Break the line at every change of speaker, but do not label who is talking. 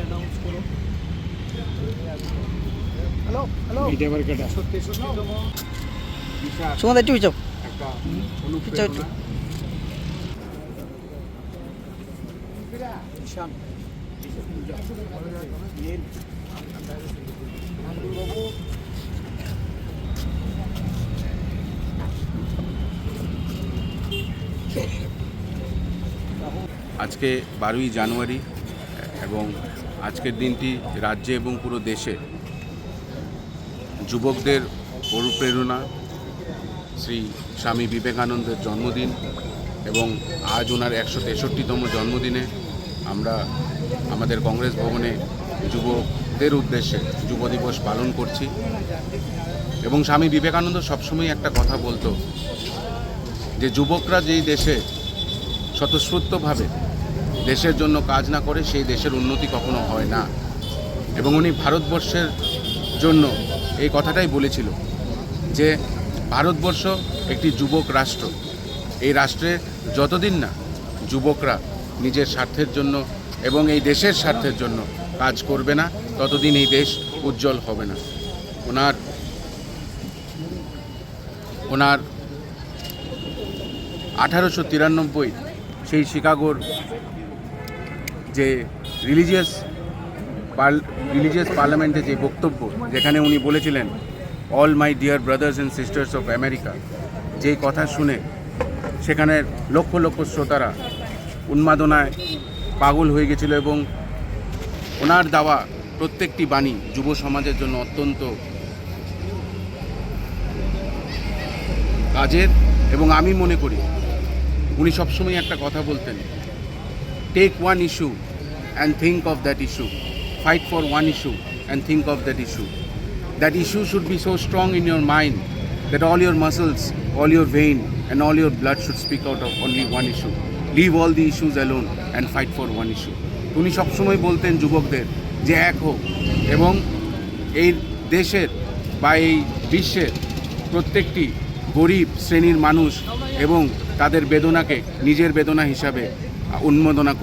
Announce করো। Hello hello
media marketer
63তম
সুমন একটু পিছাও
একটা
পিছাও একটু।
ঈশান
আজকে 12ই জানুয়ারি এবং আজকের দিনটি রাজ্যে এবং পুরো দেশে যুবকদের অনুপ্রেরণা শ্রী স্বামী বিবেকানন্দের জন্মদিন এবং আজ ওনার 163তম জন্মদিনে আমরা আমাদের কংগ্রেস ভবনে যুবকদের উদ্দেশ্যে যুব দিবস পালন করছি। এবং স্বামী বিবেকানন্দ সবসময় একটা কথা বলতো যে যুবকরা যেই দেশে স্বতঃস্ফূর্তভাবে দেশের জন্য কাজ না করে সেই দেশের উন্নতি কখনো হয় না। এবং উনি ভারতবর্ষের জন্য এই কথাটাই বলেছিল যে ভারতবর্ষ একটি যুবক রাষ্ট্র। এই রাষ্ট্রে যতদিন না যুবকরা নিজের স্বার্থের জন্য এবং এই দেশের স্বার্থের জন্য কাজ করবে না, ততদিন এই দেশ উজ্জ্বল হবে না। ওনার 1893 সেই শিকাগোর যে রিলিজিয়াস পার্লামেন্টে যে বক্তব্য, যেখানে উনি বলেছিলেন all my dear brothers and sisters of America, যেই কথা শুনে সেখানে লক্ষ লক্ষ শ্রোতারা উন্মাদনায় পাগল হয়ে গেছিল। এবং ওনার দেওয়া প্রত্যেকটি বাণী যুব সমাজের জন্য অত্যন্ত কাজের। এবং আমি মনে করি উনি সবসময় একটা কথা বলতেন, take one issue and think of that issue, fight for one issue and think of that issue. That issue should be so strong in your mind that all your muscles, all your vein and all your blood should speak out of only one issue. Leave all the issues alone and fight for one issue. উনি সবসময় বলতেন যুবকদের যে এক হোক এবং এই দেশের বা এই বিশ্বের প্রত্যেকটি গরিব শ্রেণীর মানুষ এবং তাদের বেদনাকে নিজের বেদনা হিসাবে উন্মোদনা